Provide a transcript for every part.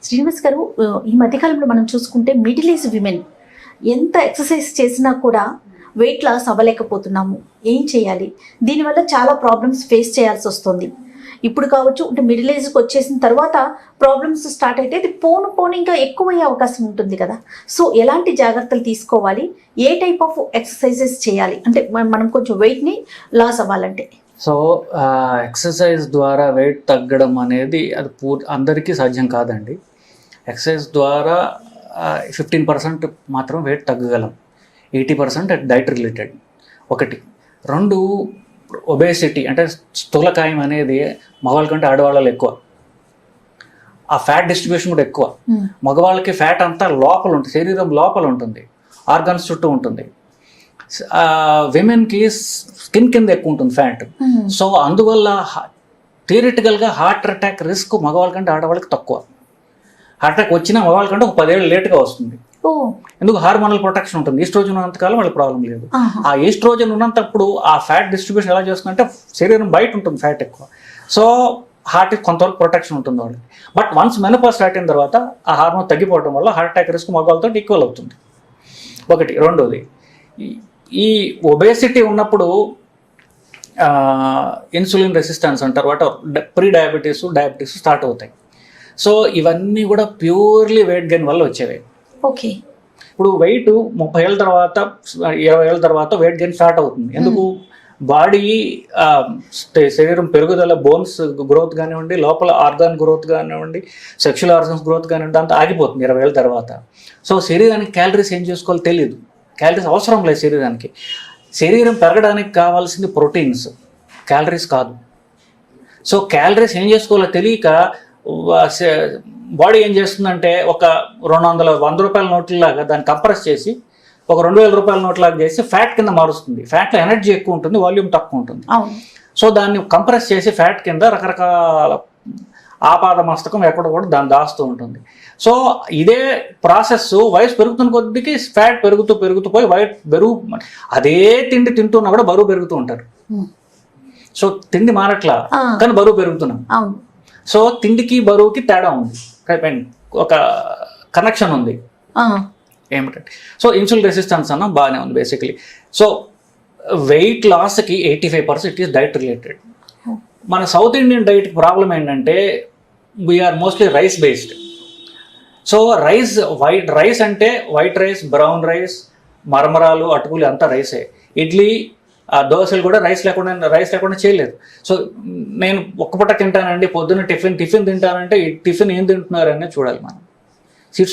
శ్రీనివాస్ గారు, ఈ మధ్యకాలంలో మనం చూసుకుంటే మిడిల్ ఏజ్ విమెన్ ఎంత ఎక్సర్సైజ్ చేసినా కూడా వెయిట్ లాస్ అవ్వలేకపోతున్నాము. ఏం చేయాలి? దీనివల్ల చాలా ప్రాబ్లమ్స్ ఫేస్ చేయాల్సి వస్తుంది. ఇప్పుడు కావచ్చు, అంటే మిడిల్ ఏజ్కి వచ్చేసిన తర్వాత ప్రాబ్లమ్స్ స్టార్ట్ అయితే ఇది పోను ఇంకా ఎక్కువయ్యే అవకాశం ఉంటుంది కదా. సో ఎలాంటి జాగ్రత్తలు తీసుకోవాలి? ఏ టైప్ ఆఫ్ ఎక్సర్సైజెస్ చేయాలి అంటే మనం కొంచెం వెయిట్ని లాస్ అవ్వాలంటే? సో ఎక్సర్సైజ్ ద్వారా వెయిట్ తగ్గడం అనేది అది అందరికీ సాధ్యం కాదండి. ఎక్సర్సైజ్ ద్వారా 15% మాత్రం వెయిట్ తగ్గగలం. 80% diet related. ఒకటి. రెండు, ఒబేసిటీ అంటే స్థూలకాయం అనేది మగవాళ్ళ కంటే ఆడవాళ్ళలో ఎక్కువ. ఆ ఫ్యాట్ డిస్ట్రిబ్యూషన్ కూడా ఎక్కువ. మగవాళ్ళకి ఫ్యాట్ అంతా లోపల ఉంటుంది, శరీరం లోపల ఉంటుంది, ఆర్గాన్స్ చుట్టూ ఉంటుంది. విమెన్కి స్కిన్ కింద ఎక్కువ ఉంటుంది ఫ్యాట్. సో అందువల్ల థియరిటికల్గా హార్ట్ అటాక్ రిస్క్ మగవాళ్ళ కంటే ఆడవాళ్ళకి తక్కువ. హార్ట్ అటాక్ వచ్చినా మగవాళ్ళ కంటే ఒక 10 ఏళ్ళు లేట్గా వస్తుంది. ఎందుకు? హార్మోనల్ ప్రొటెక్షన్ ఉంటుంది. ఈస్ట్రోజన్ ఉన్నంతకాలం వాళ్ళకి ప్రాబ్లం లేదు. ఆ ఈస్ట్రోజన్ ఉన్నంతప్పుడు ఆ ఫ్యాట్ డిస్ట్రిబ్యూషన్ ఎలా చేస్తుందంటే శరీరం బయట ఉంటుంది ఫ్యాట్ ఎక్కువ. సో హార్ట్కి కొంతవరకు ప్రొటెక్షన్ ఉంటుంది వాళ్ళకి. బట్ వన్స్ మెనోపాజ్ స్టార్ట్ అయిన తర్వాత ఆ హార్మోన్ తగ్గిపోవడం వల్ల హార్ట్ అటాక్ రిస్క్ మగవాళ్ళతో ఈక్వల్ అవుతుంది. ఒకటి. రెండోది, ఈ ఒబేసిటీ ఉన్నప్పుడు ఇన్సులిన్ రెసిస్టెన్స్ అంటారు, వాటి ప్రీ డయాబెటీస్ డయాబెటీస్ స్టార్ట్ అవుతాయి. సో ఇవన్నీ కూడా ప్యూర్లీ వెయిట్ గెయిన్ వల్ల వచ్చేవి. ఓకే. ఇప్పుడు వెయిట్ 30 ఏళ్ళ తర్వాత 20 ఏళ్ళ తర్వాత వెయిట్ గెయిన్ స్టార్ట్ అవుతుంది. ఎందుకు? బాడీ శరీరం పెరుగుదల, బోన్స్ గ్రోత్ కానివ్వండి, లోపల ఆర్గాన్ గ్రోత్ కానివ్వండి, సెక్షువల్ ఆర్గన్స్ గ్రోత్ కానివ్వండి, అంతా ఆగిపోతుంది 20 ఏళ్ళ తర్వాత. సో శరీరానికి క్యాలరీస్ ఏం చేసుకోవాలో తెలియదు. క్యాలరీస్ అవసరం లేదు శరీరానికి. శరీరం పెరగడానికి కావాల్సింది ప్రోటీన్స్, క్యాలరీస్ కాదు. సో క్యాలరీస్ ఏం చేసుకోవాలో తెలియక బాడీ ఏం చేస్తుందంటే ఒక 100 రూపాయల నోట్లలాగా దాన్ని కంప్రెస్ చేసి ఒక 2000 రూపాయల నోట్లాగా చేసి ఫ్యాట్ కింద మారుస్తుంది. ఫ్యాట్లో ఎనర్జీ ఎక్కువ ఉంటుంది, వాల్యూమ్ తక్కువ ఉంటుంది. సో దాన్ని కంప్రెస్ చేసి ఫ్యాట్ కింద రకరకాల ఆపాద మస్తకం ఎక్కడ కూడా దాన్ని దాస్తూ ఉంటుంది. సో ఇదే ప్రాసెస్ వయసు పెరుగుతున్న కొద్దికి ఫ్యాట్ పెరుగుతూ పోయి అదే తిండి తింటున్నా కూడా బరువు పెరుగుతూ ఉంటారు. సో తిండి మారట్లా, కానీ బరువు పెరుగుతున్నాం. సో తిండికి బరువుకి తేడా ఉంది, ఒక కనెక్షన్ ఉంది. ఏమిటంటే సో ఇన్సులిన్ రెసిస్టెన్స్ అన్న బాగానే ఉంది బేసికలీ. సో వెయిట్ లాస్కి 85% ఇట్ ఈస్ డైట్ రిలేటెడ్. మన సౌత్ ఇండియన్ డైట్ ప్రాబ్లం ఏంటంటే we are mostly rice based. So rice అంటే వైట్ రైస్, బ్రౌన్ రైస్, మరమరాలు, అటుకులు అంతా రైసే. ఇడ్లీ, దోశలు కూడా రైస్ లేకుండా చేయలేదు. సో నేను ఒక్క పూట తింటానండి, పొద్దున్న టిఫిన్ తింటానంటే ఈ టిఫిన్ ఏం తింటున్నారనే చూడాలి మనం.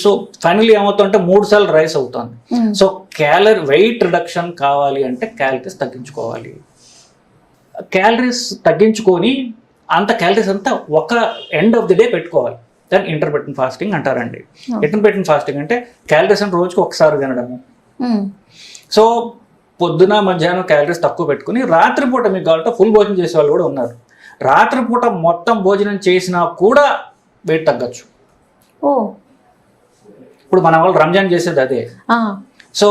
సో ఫైనల్లీ ఏమవుతుందంటే 3 సార్లు రైస్ అవుతుంది. సో వెయిట్ రిడక్షన్ కావాలి అంటే క్యాలరీస్ తగ్గించుకోవాలి. క్యాలరీస్ తగ్గించుకొని అంత క్యాలరీస్ అంతా ఒక ఎండ్ ఆఫ్ ది డే పెట్టుకోవాలి. దాన్ని ఇంటర్మిటెంట్ ఫాస్టింగ్ అంటారండి. ఇంటర్మిటెంట్ ఫాస్టింగ్ అంటే క్యాలరీస్ అంటే రోజుకి ఒకసారి తినడము. సో పొద్దున మధ్యాహ్నం క్యాలరీస్ తక్కువ పెట్టుకుని రాత్రిపూట మీకు కావాలంటే ఫుల్ భోజనం చేసే వాళ్ళు కూడా ఉన్నారు. రాత్రిపూట మొత్తం భోజనం చేసినా కూడా వెయిట్ తగ్గచ్చు. ఇప్పుడు మన వాళ్ళు రంజాన్ చేసేది అదే. సో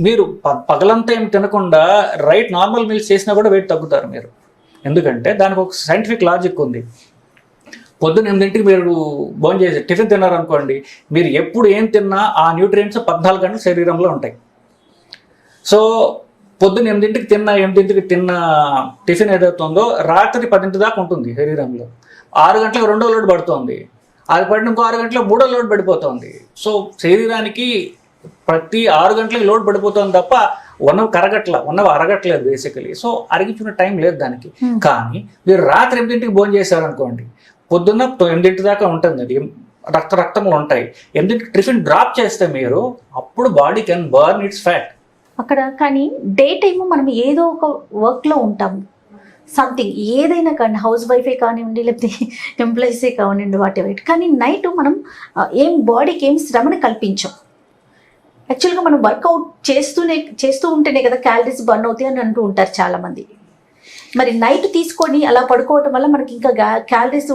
మీరు పగలంతా ఏం తినకుండా నార్మల్ మీల్స్ చేసినా కూడా వెయిట్ తగ్గుతారు మీరు. ఎందుకంటే దానికి ఒక సైంటిఫిక్ లాజిక్ ఉంది. పొద్దున్న 8ంటికి మీరు భోజనం చేసి టిఫిన్ తిన్నారనుకోండి, మీరు ఎప్పుడు ఏం తిన్నా ఆ న్యూట్రియంట్స్ 14 గంటలు శరీరంలో ఉంటాయి. సో పొద్దున్న 8ంటికి తిన్న టిఫిన్ ఏదవుతుందో రాత్రి 10 దాకా ఉంటుంది శరీరంలో. 6 గంటలకు 2వ లోడ్ పడుతుంది, అది పడిన ఇంకో 6 గంటలకు 3వ లోడ్ పడిపోతుంది. సో శరీరానికి ప్రతి 6 గంటలకు లోడ్ పడిపోతుంది తప్ప ఉన్నవి అరగట్లేదు బేసికలీ. సో అరిగించుకునే టైం లేదు దానికి. కానీ మీరు రాత్రి 8ంటికి భోజనం చేశారనుకోండి, పొద్దున్న 8 దాకా ఉంటుంది, అది రక్తంలో ఉంటాయి. 8ంటికి టిఫిన్ డ్రాప్ చేస్తే మీరు అప్పుడు body can burn it's fat అక్కడ. కానీ డే టైము మనం ఏదో ఒక వర్క్లో ఉంటాము, సంథింగ్ ఏదైనా కానీ, హౌస్ వైఫే కానివ్వండి, లేకపోతే ఎంప్లాయీసే కానివ్వండి, వాటెవర్. కానీ నైట్ మనం బాడీకి ఏం శ్రమని కల్పించాం. యాక్చువల్గా మనం వర్కౌట్ చేస్తూ ఉంటేనే కదా క్యాలరీస్ బర్న్ అవుతాయి అని అంటూ ఉంటారు చాలామంది. మరి నైట్ తీసుకొని అలా పడుకోవటం వల్ల మనకి ఇంకా క్యాలరీస్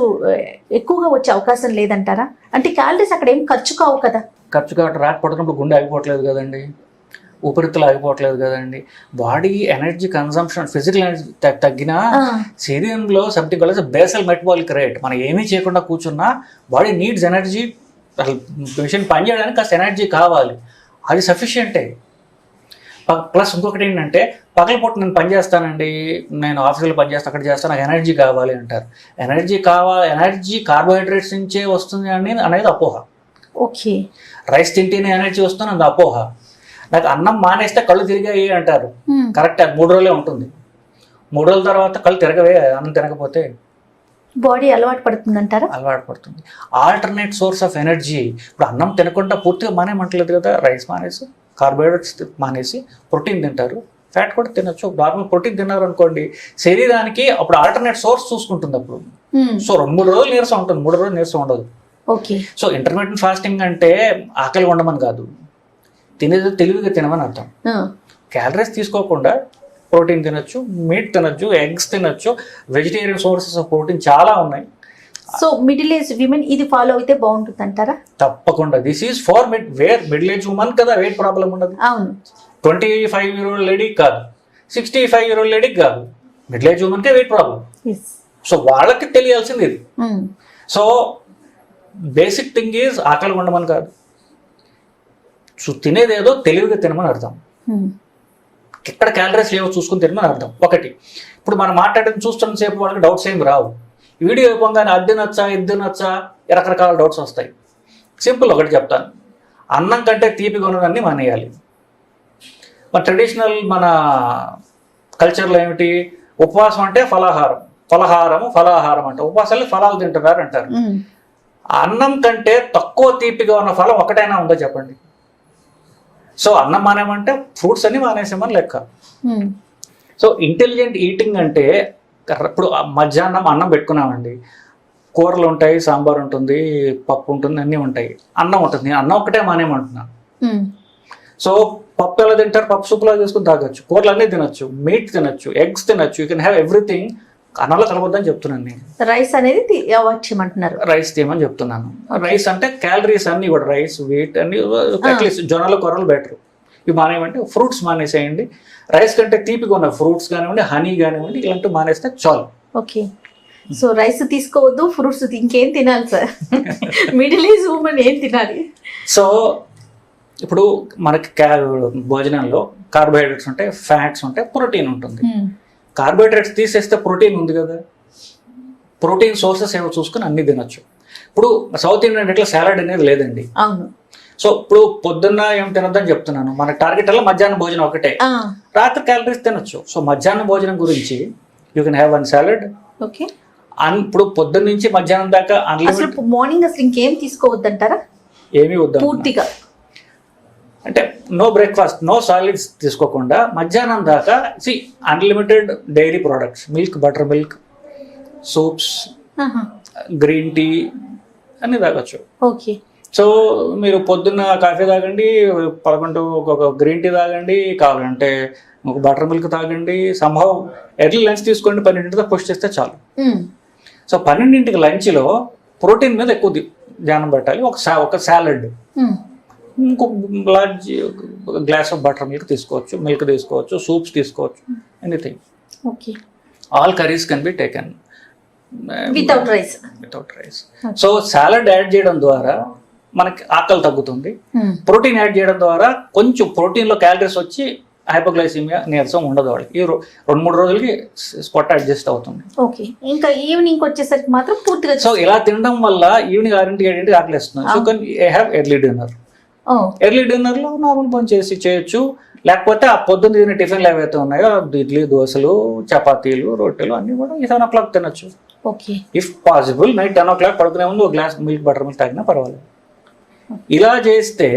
ఎక్కువగా వచ్చే అవకాశం లేదంటారా? అంటే క్యాలరీస్ అక్కడ ఏం ఖర్చు కావు కదా. ఖర్చు కాబట్టి రాత్రి పడుకున్నప్పుడు గుండె ఆగిపోవట్లేదు కదండి, ఊపిరితిత్తులు ఆగిపోవట్లేదు కదండి. Body energy consumption, physical energy తగ్గినా శరీరంలో సంథింగ్ బేసల్ మెటబాలిక్ రేట్, మనం ఏమీ చేయకుండా కూర్చున్నా బాడీ నీడ్స్ ఎనర్జీ అసలు మిషన్ పనిచేయడానికి కాస్త ఎనర్జీ కావాలి, అది సఫిషియంటే. ప్లస్ ఇంకొకటి ఏంటంటే పగలపూట నేను పని చేస్తానండి, నేను ఆఫీసులో పని చేస్తాను, అక్కడ చేస్తాను, నాకు ఎనర్జీ కావాలి అంటారు. ఎనర్జీ కార్బోహైడ్రేట్స్ నుంచే వస్తుంది అనేది అపోహ. ఓకే. రైస్ తింటేనే ఎనర్జీ వస్తుంది అది అపోహ. నాకు అన్నం మానేస్తే కళ్ళు తిరిగాయి అంటారు, కరెక్ట్, అది 3 రోజులే ఉంటుంది. 3 రోజుల తర్వాత కళ్ళు తిరగవే అన్నం తినకపోతే. బాడీ అలవాటు పడుతుంది అంటారా? అలవాటు పడుతుంది. Alternate source of energy. ఇప్పుడు అన్నం తినకుండా పూర్తిగా మానేమంటలేదు కదా, రైస్ మానేసి కార్బోహైడ్రేట్స్ మానేసి ప్రోటీన్ తింటారు, ఫ్యాట్ కూడా తినొచ్చు. నార్మల్ ప్రోటీన్ తిన్నారు అనుకోండి, శరీరానికి అప్పుడు ఆల్టర్నేట్ సోర్స్ చూసుకుంటుంది అప్పుడు. సో 2-3 రోజులు నీరసం ఉంటుంది, 3 రోజులు నీరసం ఉండదు. ఓకే. సో ఇంటర్మీడియట్ ఫాస్టింగ్ అంటే ఆకలి ఉండమని కాదు, తినేది తెలివిగా తినమని అర్థం. క్యాలరీస్ తీసుకోకుండా ప్రోటీన్ తినొచ్చు, మీట్ తినొచ్చు, ఎగ్స్ తినొచ్చు, వెజిటేరియన్ సోర్సెస్ ఆఫ్ ప్రోటీన్ చాలా ఉన్నాయి. సో మిడిల్ ఏజ్ విమెన్ ఇది ఫాలో అయితే బాగుంటుంది అంటారా? తప్పకుండా. This is for middle age women కదా, వెయిట్ ప్రాబ్లం ఉండదు. అవును. 25-year-old లేడీ కాదు, 65-year-old లేడీ కాదు, మిడిల్ ఏజ్ ఉమెన్కే వెయిట్ ప్రాబ్లం. సో వాళ్ళకి తెలియాల్సింది ఇది. సో బేసిక్ థింగ్ ఈజ్ ఆకలి ఉండమని కాదు, సో తినేదేదో తెలివిగా తినమని అర్థం. ఎక్కడ క్యాలరీస్ లేవో చూసుకుని తినమని అర్థం. ఒకటి, ఇప్పుడు మనం మాట్లాడేది చూస్తున్న సేపు వాళ్ళకి డౌట్స్ ఏమి రావు. వీడియో అయిపోగానే అది తినొచ్చా ఇది తినొచ్చా రకరకాల డౌట్స్ వస్తాయి. సింపుల్ ఒకటి చెప్తాను, అన్నం కంటే తీపిగా ఉన్నదాన్ని మానేయాలి. మన ట్రెడిషనల్ మన కల్చర్లో ఏమిటి, ఉపవాసం అంటే ఫలాహారం అంటే ఉపవాసాలు ఫలాలు తింటున్నారు అంటారు. అన్నం కంటే తక్కువ తీపిగా ఉన్న ఫలం ఒకటైనా ఉందో చెప్పండి. సో అన్నం మానేమంటే ఫ్రూట్స్ అన్ని మానేసామని లెక్క. సో ఇంటెలిజెంట్ ఈటింగ్ అంటే ఇప్పుడు మధ్యాహ్నం అన్నం పెట్టుకున్నామండి, కూరలు ఉంటాయి, సాంబార్ ఉంటుంది, పప్పు ఉంటుంది, అన్నీ ఉంటాయి, అన్నం ఉంటుంది. నేను అన్నం ఒకటే మానేమంటున్నాను. సో పప్పు ఎలా తింటారు, పప్పు సూపులా చేసుకుని తాగొచ్చు, కూరలు అన్నీ తినొచ్చు, మీట్ తినొచ్చు, ఎగ్స్ తినొచ్చు, యూ కెన్ హ్యావ్ ఎవ్రీథింగ్. అన్నంలో కలవద్దని చెప్తున్నాను నేను. రైస్ అనేది అవాయిడ్ చేయమంటున్నారు. రైస్ తీయమని చెప్తున్నాను. రైస్ అంటే క్యాలరీస్ అన్ని కూడా రైస్ వీట్ అన్ని అట్లీస్ట్ జొన్నలు కొర్రలు బెటర్. ఇవి మానేయమంటే ఫ్రూట్స్ మానేసేయండి. రైస్ కంటే తీపిగా ఉన్న ఫ్రూట్స్ కానివ్వండి, హనీ కానివ్వండి, ఇలాంటివి మానేస్తే చాలు. ఓకే. సో రైస్ తీసుకోవద్దు, ఫ్రూట్స్ ఇంకేం తినాలి సార్? మిడిల్ ఏజ్ ఉమెన్ ఏం తినాలి? సో ఇప్పుడు మనకి భోజనంలో కార్బోహైడ్రేట్స్ ఉంటాయి, ఫ్యాట్స్ ఉంటాయి, ప్రోటీన్ ఉంటుంది. కార్బోహైడ్రేట్స్ తీసేస్తే ప్రోటీన్ ఉంది కదా, ప్రోటీన్ సోర్సెస్ ఏమో చూసుకుని అన్ని తినొచ్చు. ఇప్పుడు సౌత్ ఇండియన్ ఇట్లా సాలడ్ అనేది లేదండి. అవును. సో ఇప్పుడు పొద్దున్న ఏం తినొద్దని చెప్తున్నాను. మన టార్గెట్ అలా మధ్యాహ్నం భోజనం ఒకటే, రాత్రి క్యాలరీస్ తినొచ్చు. సో మధ్యాహ్నం భోజనం గురించి you can have 1 salad. Okay. ఇప్పుడు పొద్దున్న నుంచి మధ్యాహ్నం దాకా మార్నింగ్ అసలు ఇంకేం తీసుకోవద్దంటారా? ఏమీ వద్దు పూర్తిగా, అంటే నో బ్రేక్ఫాస్ట్, నో సాలిడ్స్ తీసుకోకుండా మధ్యాహ్నం దాకా unlimited dairy products, milk, buttermilk, soups, green tea అన్ని తాగొచ్చు. ఓకే. సో మీరు పొద్దున్న కాఫీ తాగండి, 11 ఒక గ్రీన్ టీ తాగండి, కావాలంటే ఒక బటర్ మిల్క్ తాగండి, సంభవ్ ఎర్లీ లంచ్ తీసుకోండి, 12ంటితో పుష్ చేస్తే చాలు. సో 12ంటికి లంచ్లో ప్రోటీన్ మీద ఎక్కువ ధ్యానం పెట్టాలి. ఒక సాలడ్, ఇంకొక large glass of butter milk తీసుకోవచ్చు, మిల్క్ తీసుకోవచ్చు, సూప్స్ తీసుకోవచ్చు, anything. Okay. All curries can be taken without rice. So salad add చేయడం ద్వారా మనకి ఆకలి తగ్గుతుంది. ప్రోటీన్ యాడ్ చేయడం ద్వారా కొంచెం ప్రోటీన్లో క్యాలరీస్ వచ్చి హైపోగ్లైసిమియా, నీరసం ఉండదు వాళ్ళకి. ఈ 2-3 రోజులకి స్పాట్ అడ్జస్ట్ అవుతుంది. ఓకే. ఇంకా ఈవినింగ్ వచ్చేసరికి మాత్రం పూర్తిగా. సో ఇలా తినడం వల్ల ఈవినింగ్ 6-7 ఆకలి వేస్తుంది. So can have early dinner. Early డిన్నర్లో నార్మల్ పని చేయొచ్చు. లేకపోతే ఆ పొద్దున్న తినే టిఫిన్లు ఏవైతే ఉన్నాయో ఇడ్లీ, దోశలు, చపాతీలు, రొట్టెలు అన్నీ కూడా 7 o'clock తినొచ్చు. Okay. If possible night 10 o'clock పడుకునే ముందు ఒక గ్లాస్ మిల్క్, బటర్ మిల్క్ తాగినా పర్వాలేదు. ఇలా చేస్తే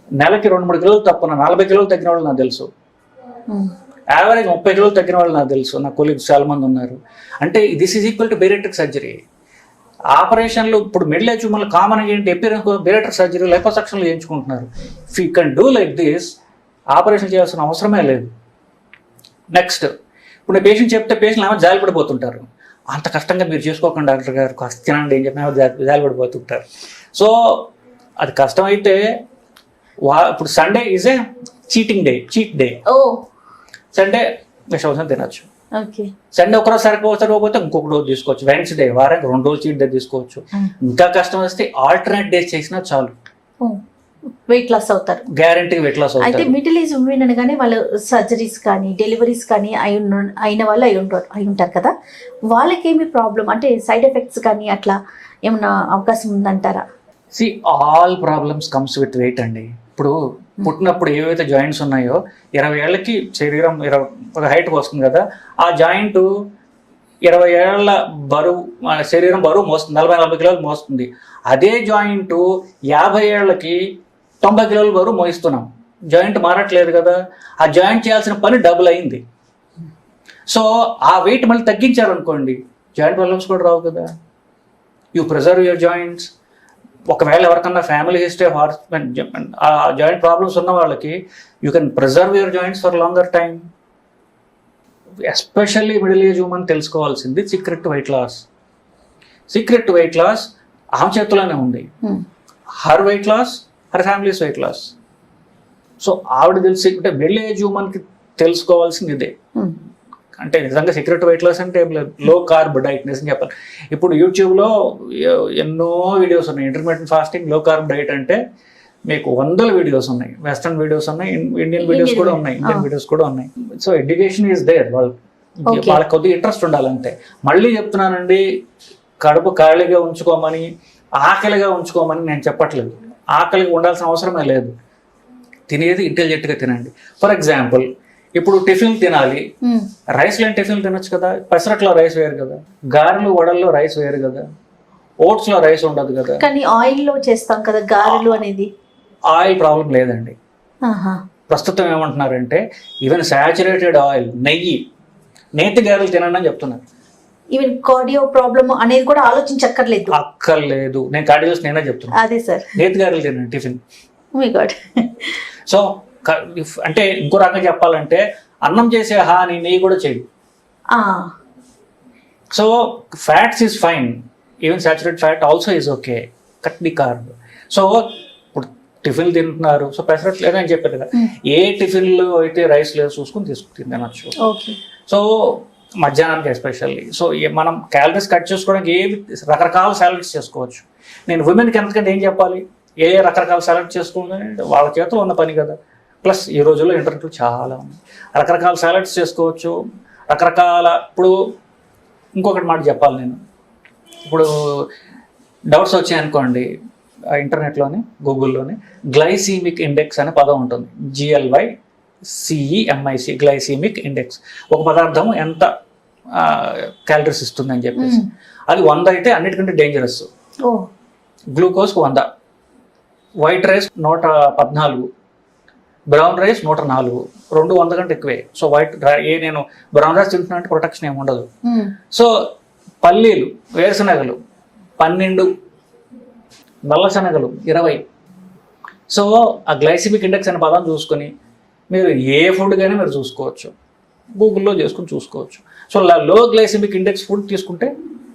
నెలకి 2-3 కిలోలు తప్పున 40 కిలోలు తగ్గిన వాళ్ళు నాకు తెలుసు. యావరేజ్ 30 కిలోలు తగ్గిన వాళ్ళు నాకు తెలుసు. నా కొలీగ్స్ చాలా మంది ఉన్నారు. అంటే this is equal to bariatric surgery. ఆపరేషన్లు ఇప్పుడు మిడిల్ ఏజ్ ఉమెన్లు కామన్ ఏంటి, బేరియాట్రిక్ సర్జరీ, లైపోసక్షన్లు చేయించుకుంటున్నారు. If you can do like this, operation చేయాల్సిన అవసరమే లేదు. నెక్స్ట్, ఇప్పుడు నేను పేషెంట్ చెప్తే పేషెంట్లు ఏమో జాలి పడిపోతుంటారు. అంత కష్టంగా మీరు చేసుకోకండి డాక్టర్ గారు, కాస్త తినండి ఏం చెప్పినా జాలి పడిపోతుంటారు. సో అది కష్టమైతే ఇప్పుడు Sunday is a cheat day. Sunday విషవసం తినచ్చు. ఓకే. సండే ఒకరోజు సరిపోతే ఇంకొక రోజు తీసుకోవచ్చు. వెన్స్డే వారానికి 2 రోజులు చీట్ డే తీసుకోవచ్చు. ఇంకా కష్టం వస్తే ఆల్టర్నేట్ డేస్ చేసినా చాలు, వెయిట్ లాస్ అవుతారు, గ్యారంటీగా వెయిట్ లాస్ అయితే అవుతారు. మిడిల్ ఏజ్ ఉమెన్ అనగానే వాళ్ళు సర్జరీస్ కానీ డెలివరీస్ కానీ అయిన వాళ్ళు అయి ఉంటారు కదా, వాళ్ళకేమి ప్రాబ్లం అంటే సైడ్ ఎఫెక్ట్స్ కానీ అట్లా ఏమన్నా అవకాశం ఉందంటారా? See all problems comes with weight అండి. ఇప్పుడు పుట్టినప్పుడు ఏవైతే జాయింట్స్ ఉన్నాయో 20 ఏళ్ళకి శరీరం ఒక హైట్కి వస్తుంది కదా, ఆ జాయింట్ 20 ఏళ్ళ బరువు శరీరం బరువు మోస్తుంది, 40 కిలోలు మోస్తుంది. అదే జాయింట్ 50 ఏళ్ళకి 90 కిలోల బరువు మోయిస్తున్నాం. జాయింట్ మారట్లేదు కదా, ఆ జాయింట్ చేయాల్సిన పని డబుల్ అయింది. సో ఆ వెయిట్ మళ్ళీ తగ్గించారనుకోండి, జాయింట్ ప్రాబ్లమ్స్ కూడా రావు కదా. You preserve your joints. ఒకవేళ ఎవరికన్నా ఫ్యామిలీ హిస్టరీ ఆ జాయింట్ ప్రాబ్లమ్స్ ఉన్న వాళ్ళకి you can preserve your joints for longer time. Especially middle age women తెలుసుకోవాల్సింది secret to weight loss. Secret to weight loss ఆమె చేతిలోనే ఉంది. Her weight loss, her family's weight loss. So ఆవిడ తెలిసి అంటే మిడిల్ ఏజ్ ఉమెన్కి తెలుసుకోవాల్సింది ఇదే. అంటే నిజంగా సీక్రెట్ వెయిట్ లాస్ అంటే ఏం లేదు, లో కార్బ్ డైట్ నిజం చెప్పాలి. ఇప్పుడు యూట్యూబ్లో ఎన్నో వీడియోస్ ఉన్నాయి, intermediate fasting, low carb diet అంటే మీకు 100 వీడియోస్ ఉన్నాయి. వెస్ట్రన్ వీడియోస్ ఉన్నాయి, ఇండియన్ వీడియోస్ కూడా ఉన్నాయి, ఇండియన్ వీడియోస్ కూడా ఉన్నాయి. So education is there. వాళ్ళకి కొద్దిగా ఇంట్రెస్ట్ ఉండాలంతే. మళ్ళీ చెప్తున్నానండి, కడుపు ఖాళీగా ఉంచుకోమని, ఆకలిగా ఉంచుకోమని నేను చెప్పట్లేదు. ఆకలిగా ఉండాల్సిన అవసరమే లేదు. తినేది ఇంటెలిజెంట్గా తినండి. ఫర్ ఎగ్జాంపుల్, ఇప్పుడు టిఫిన్ తినాలి, రైస్ లేని టిఫిన్ తినొచ్చు కదా. పెసరట్లో రైస్ వేరు కదా, గారెలు వడల్లో రైస్ వేరు కదా, ఓట్స్ లో రైస్ ఉండదు కదా. కానీ ఆయిల్ లో చేస్తాం కదా గారెలు అనేది. ఆయిల్ ప్రాబ్లం లేదండి. ప్రస్తుతం ఏమంటున్నారంటే ఈవెన్ సాచురేటెడ్ ఆయిల్, నెయ్యి, నేతి గారెలు తినండి అని చెప్తున్నారు. ఈవెన్ కార్డియో ప్రాబ్లమ్ అనేది కూడా ఆలోచించక్కర్లేదు. అక్కర్లేదు. నేను కార్డియోస్ నేనే చెప్తున్నాను. అదే సార్, నేతి గారెలు తినండి టిఫిన్. My God. సో అంటే ఇంకో రకంగా చెప్పాలంటే అన్నం చేసే హాని నెయ్యి కూడా చేయదు. So fats is fine, even saturate fat also is okay, cut the carb. So ఇప్పుడు టిఫిన్లు తింటున్నారు, సో పెసరట్ లేదని చెప్పారు కదా, ఏ టిఫిన్లో అయితే రైస్ లేదు చూసుకుని తినచ్చు. సో మధ్యాహ్నానికి ఎస్పెషల్లీ. సో మనం క్యాలరీస్ కట్ చేసుకోవడానికి రకరకాల సాలడ్స్ చేసుకోవచ్చు. నేను ఉమెన్కి ఎంతకంటే ఏం చెప్పాలి, ఏ రకరకాల సాలడ్ చేసుకోవాలి, వాళ్ళ చేతిలో ఉన్న పని కదా. ప్లస్ ఈ రోజుల్లో ఇంటర్నెట్లో చాలా ఉన్నాయి, రకరకాల సాలడ్స్ చేసుకోవచ్చు, రకరకాల. ఇప్పుడు ఇంకొకటి మాట చెప్పాలి నేను, ఇప్పుడు డౌట్స్ వచ్చాయనుకోండి, ఇంటర్నెట్లోని గూగుల్లోని గ్లైసీమిక్ ఇండెక్స్ అనే పదం ఉంటుంది, GLYCEMIC, గ్లైసీమిక్ ఇండెక్స్. ఒక పదార్థం ఎంత క్యాలరీస్ ఇస్తుంది అని చెప్పేసి. అది 100 అయితే అన్నిటికంటే డేంజరస్. గ్లూకోజ్కి 100, వైట్ రైస్ 114, బ్రౌన్ రైస్ 104, 100 కంటే ఎక్కువే. సో నేను బ్రౌన్ రైస్ తింటున్నా అంటే ప్రొటెక్షన్ ఏమి ఉండదు. సో పల్లీలు, వేరుశనగలు 12, నల్ల శనగలు 20. సో ఆ గ్లైసిమిక్ ఇండెక్స్ అనే పదం చూసుకొని మీరు ఏ ఫుడ్ కానీ మీరు చూసుకోవచ్చు, గూగుల్లో చేసుకుని చూసుకోవచ్చు. So low glycemic index food తీసుకుంటే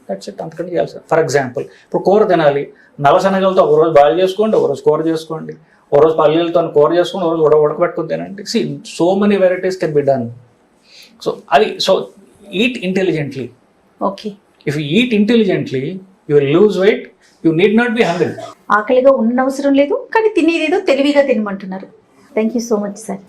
దట్స్ ఇట్, అంతకంటే చేయాల్సి. ఫర్ ఎగ్జాంపుల్, ఇప్పుడు కూర తినాలి, నల్ల శనగలతో ఒకరోజు బాయిల్ చేసుకోండి, ఒకరోజు కూర చేసుకోండి, ఒక రోజు పల్లీలతో కూర చేసుకుని, ఒక రోజు ఉడకబెట్టుకుని తినండి. So many varieties can be done. So అది, so eat intelligently. Okay, if you eat intelligently you will lose weight, you need not be hungry. ఆకలిగా ఉండనవసరం లేదు, కానీ తినేదేదో తెలివిగా తినమంటున్నారు. Thank you so much sir.